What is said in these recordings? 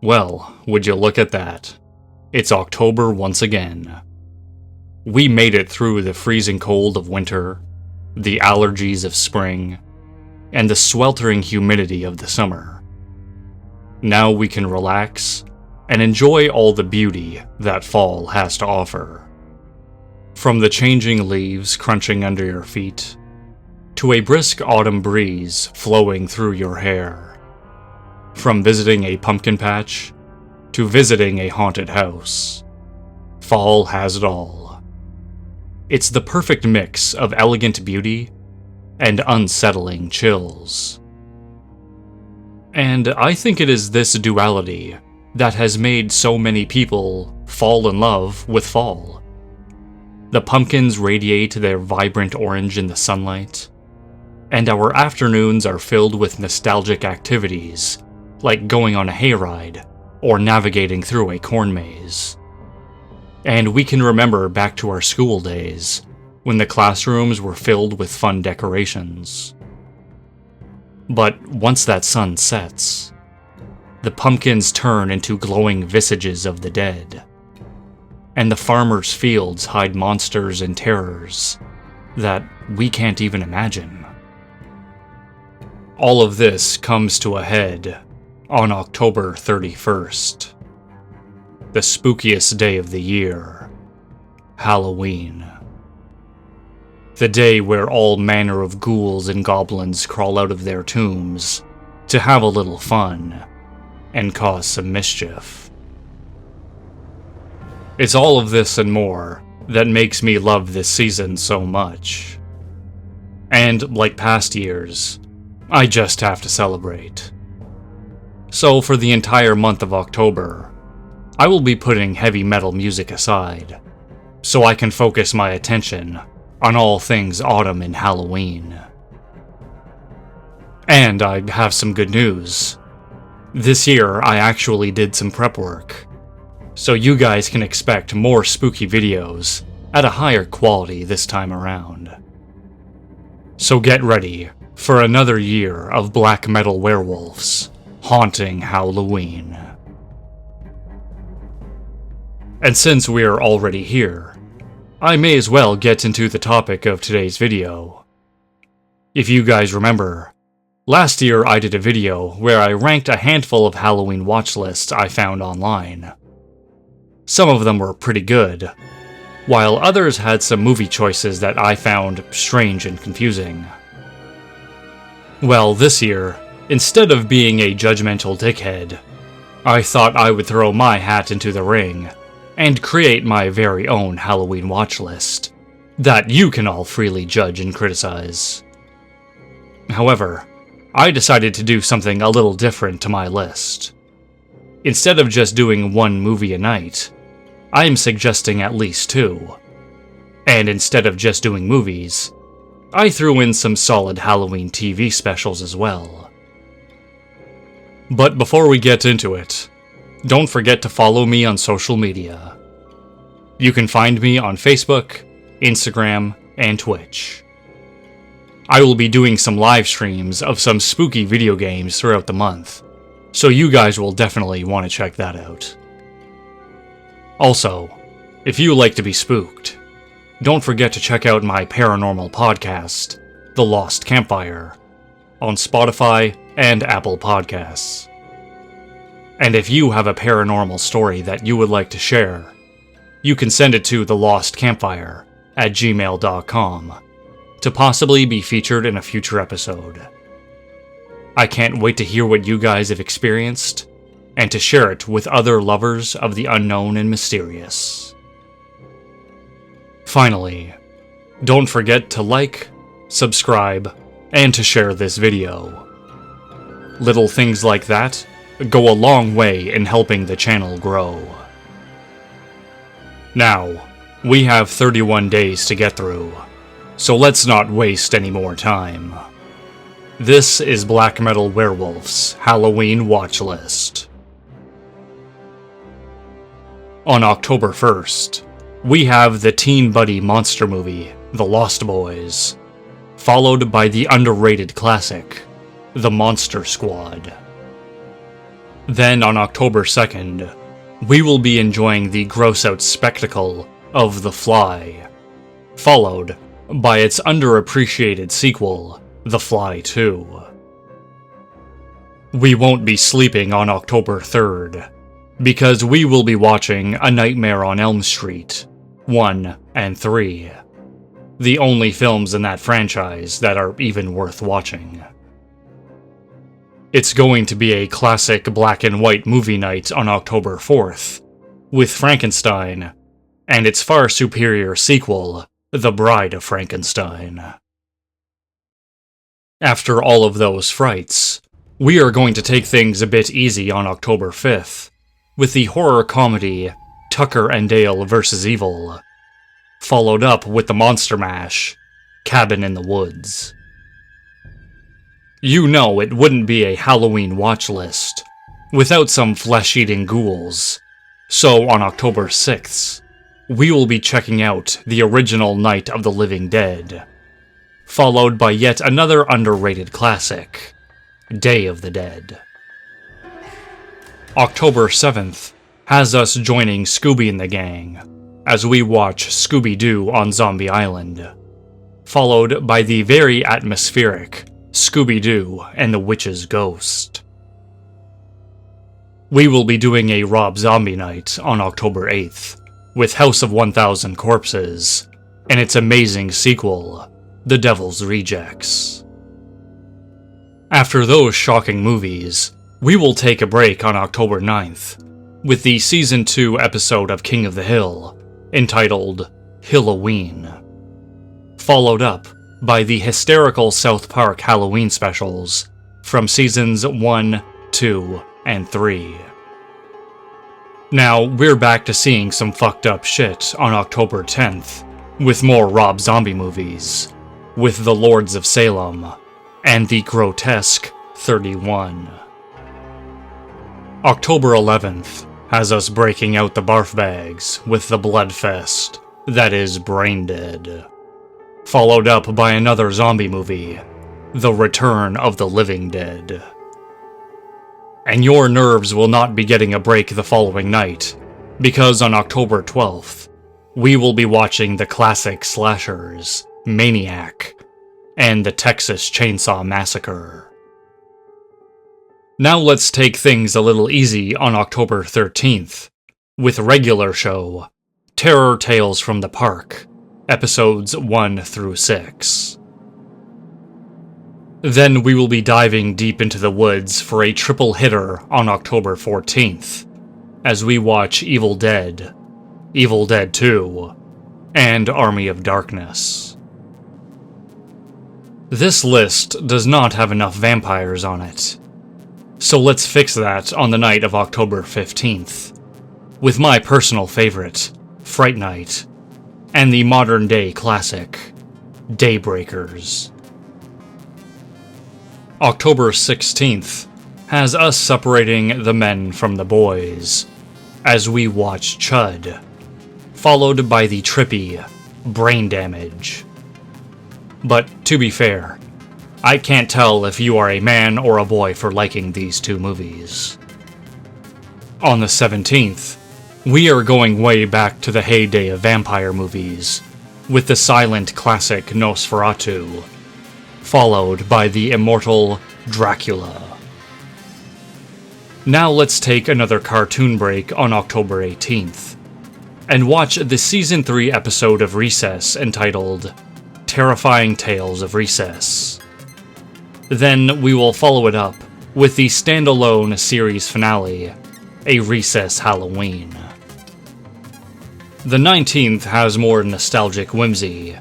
Well, would you look at that? It's October once again. We made it through the freezing cold of winter, the allergies of spring, and the sweltering humidity of the summer. Now we can relax and enjoy all the beauty that fall has to offer. From the changing leaves crunching under your feet, to a brisk autumn breeze flowing through your hair. From visiting a pumpkin patch to visiting a haunted house, fall has it all. It's the perfect mix of elegant beauty and unsettling chills. And I think it is this duality that has made so many people fall in love with fall. The pumpkins radiate their vibrant orange in the sunlight, and our afternoons are filled with nostalgic activities like going on a hayride or navigating through a corn maze. And we can remember back to our school days when the classrooms were filled with fun decorations. But once that sun sets, the pumpkins turn into glowing visages of the dead, and the farmers' fields hide monsters and terrors that we can't even imagine. All of this comes to a head on October 31st, the spookiest day of the year, Halloween. The day where all manner of ghouls and goblins crawl out of their tombs to have a little fun and cause some mischief. It's all of this and more that makes me love this season so much. And like past years, I just have to celebrate. So for the entire month of October, I will be putting heavy metal music aside, so I can focus my attention on all things autumn and Halloween. And I have some good news. This year I actually did some prep work, so you guys can expect more spooky videos at a higher quality this time around. So get ready for another year of black metal werewolves haunting Halloween. And since we're already here, I may as well get into the topic of today's video. If you guys remember, last year I did a video where I ranked a handful of Halloween watchlists I found online. Some of them were pretty good, while others had some movie choices that I found strange and confusing. Well, this year, instead of being a judgmental dickhead, I thought I would throw my hat into the ring and create my very own Halloween watchlist that you can all freely judge and criticize. However, I decided to do something a little different to my list. Instead of just doing one movie a night, I am suggesting at least two. And instead of just doing movies, I threw in some solid Halloween TV specials as well. But before we get into it, don't forget to follow me on social media. You can find me on Facebook, Instagram, and Twitch. I will be doing some live streams of some spooky video games throughout the month, so you guys will definitely want to check that out. Also, if you like to be spooked, don't forget to check out my paranormal podcast, The Lost Campfire, on Spotify and Apple Podcasts. And if you have a paranormal story that you would like to share, you can send it to thelostcampfire@gmail.com to possibly be featured in a future episode. I can't wait to hear what you guys have experienced, and to share it with other lovers of the unknown and mysterious. Finally, don't forget to like, subscribe, and to share this video. Little things like that go a long way in helping the channel grow. Now, we have 31 days to get through, so let's not waste any more time. This is Black Metal Werewolf's Halloween Watchlist. On October 1st, we have the teen buddy monster movie, The Lost Boys, followed by the underrated classic, The Monster Squad. Then on October 2nd, we will be enjoying the gross-out spectacle of The Fly, followed by its underappreciated sequel, The Fly 2. We won't be sleeping on October 3rd, because we will be watching A Nightmare on Elm Street 1 and 3, the only films in that franchise that are even worth watching. It's going to be a classic black and white movie night on October 4th, with Frankenstein, and its far superior sequel, The Bride of Frankenstein. After all of those frights, we are going to take things a bit easy on October 5th, with the horror comedy Tucker and Dale vs. Evil, followed up with the monster mash, Cabin in the Woods. You know it wouldn't be a Halloween Watchlist without some flesh-eating ghouls, so on October 6th, we will be checking out the original Night of the Living Dead, followed by yet another underrated classic, Day of the Dead. October 7th has us joining Scooby and the gang as we watch Scooby-Doo on Zombie Island, followed by the very atmospheric Scooby-Doo and the Witch's Ghost. We will be doing a Rob Zombie night on October 8th with House of 1000 Corpses and its amazing sequel, The Devil's Rejects. After those shocking movies, we will take a break on October 9th with the Season 2 episode of King of the Hill, entitled Halloween, followed up by the hysterical South Park Halloween specials from Seasons 1, 2, and 3. Now, we're back to seeing some fucked up shit on October 10th, with more Rob Zombie movies, with The Lords of Salem, and the grotesque 31. October 11th has us breaking out the barf bags with the bloodfest that is Brain Dead, followed up by another zombie movie, The Return of the Living Dead. And your nerves will not be getting a break the following night, because on October 12th, we will be watching the classic slashers, Maniac, and the Texas Chainsaw Massacre. Now let's take things a little easy on October 13th, with regular show, Terror Tales from the Park, episodes 1 through 6. Then we will be diving deep into the woods for a triple hitter on October 14th, as we watch Evil Dead 2, and Army of Darkness. This list does not have enough vampires on it, so let's fix that on the night of October 15th, with my personal favorite, Fright Night, and the modern-day classic, Daybreakers. October 16th has us separating the men from the boys, as we watch Chud, followed by the trippy Brain Damage. But to be fair, I can't tell if you are a man or a boy for liking these two movies. On the 17th, we are going way back to the heyday of vampire movies, with the silent classic Nosferatu, followed by the immortal Dracula. Now let's take another cartoon break on October 18th, and watch the Season 3 episode of Recess entitled Terrifying Tales of Recess. Then we will follow it up with the standalone series finale, A Recess Halloween. The 19th has more nostalgic whimsy,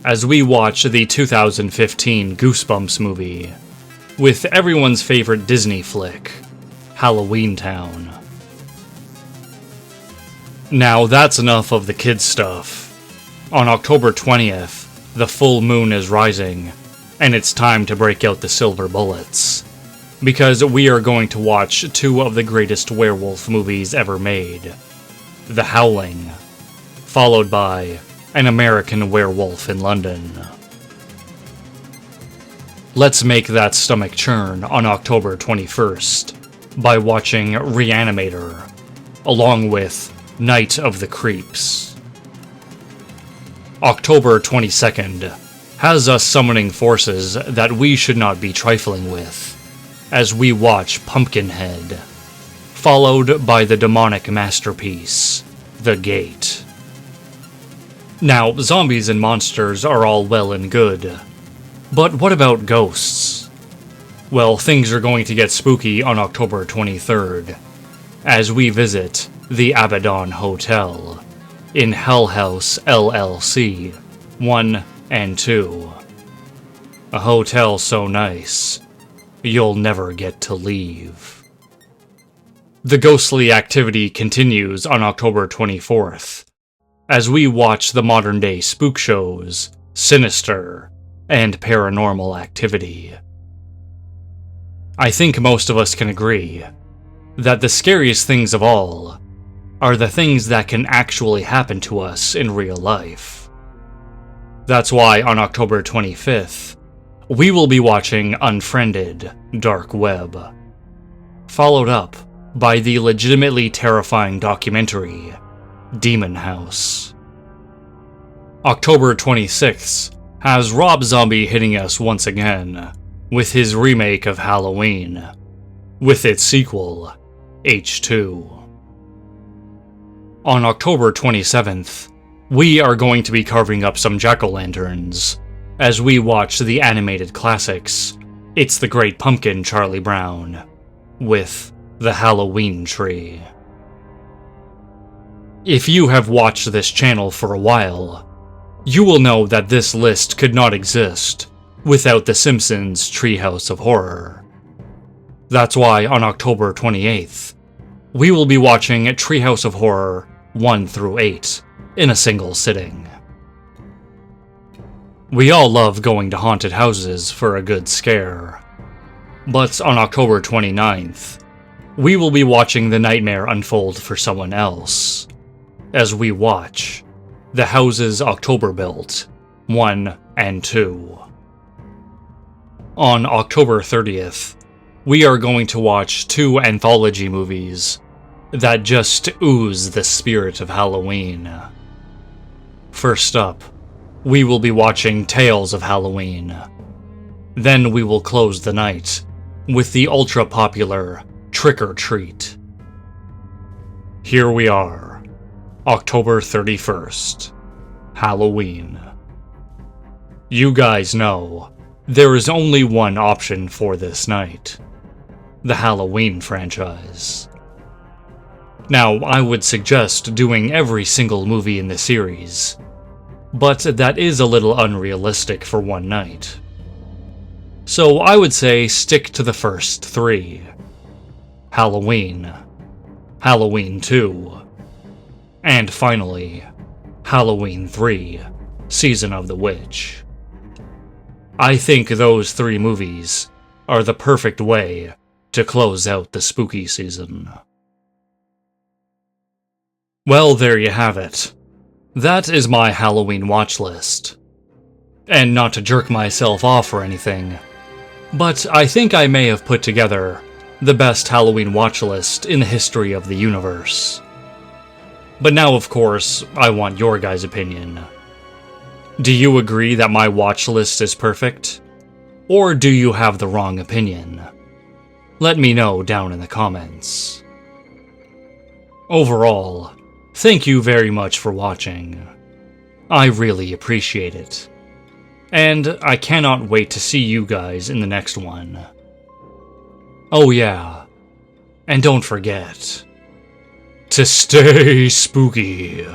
as we watch the 2015 Goosebumps movie, with everyone's favorite Disney flick, Halloween Town. Now that's enough of the kids' stuff. On October 20th, the full moon is rising, and it's time to break out the silver bullets, because we are going to watch two of the greatest werewolf movies ever made, The Howling, followed by An American Werewolf in London. Let's make that stomach churn on October 21st, by watching Reanimator, along with Night of the Creeps. October 22nd has us summoning forces that we should not be trifling with, as we watch Pumpkinhead, followed by the demonic masterpiece, The Gate. Now, zombies and monsters are all well and good, but what about ghosts? Well, things are going to get spooky on October 23rd, as we visit the Abaddon Hotel in Hell House LLC 1 and 2. A hotel so nice, you'll never get to leave. The ghostly activity continues on October 24th, as we watch the modern-day spook shows, Sinister, and Paranormal Activity. I think most of us can agree that the scariest things of all are the things that can actually happen to us in real life. That's why on October 25th, we will be watching Unfriended Dark Web, followed up by the legitimately terrifying documentary Demon House. October 26th has Rob Zombie hitting us once again with his remake of Halloween, with its sequel, H2. On October 27th, we are going to be carving up some jack-o'-lanterns as we watch the animated classics It's the Great Pumpkin, Charlie Brown, with The Halloween Tree. If you have watched this channel for a while, you will know that this list could not exist without The Simpsons' Treehouse of Horror. That's why on October 28th, we will be watching Treehouse of Horror 1 through 8 in a single sitting. We all love going to haunted houses for a good scare, but on October 29th, we will be watching the nightmare unfold for someone else, as we watch The Houses October Built 1 and 2. On October 30th, we are going to watch 2 anthology movies that just ooze the spirit of Halloween. First up, we will be watching Tales of Halloween. Then we will close the night with the ultra-popular Trick or Treat. Here we are, October 31st, Halloween. You guys know, there is only one option for this night: the Halloween franchise. Now, I would suggest doing every single movie in the series, but that is a little unrealistic for one night. So I would say stick to the first 3. Halloween, Halloween 2, and finally, Halloween 3, Season of the Witch. I think those 3 movies are the perfect way to close out the spooky season. Well, there you have it. That is my Halloween watch list. And not to jerk myself off or anything, but I think I may have put together the best Halloween watch list in the history of the universe. But now, of course, I want your guys' opinion. Do you agree that my watch list is perfect? Or do you have the wrong opinion? Let me know down in the comments. Overall, thank you very much for watching. I really appreciate it. And I cannot wait to see you guys in the next one. Oh yeah, and don't forget to stay spooky.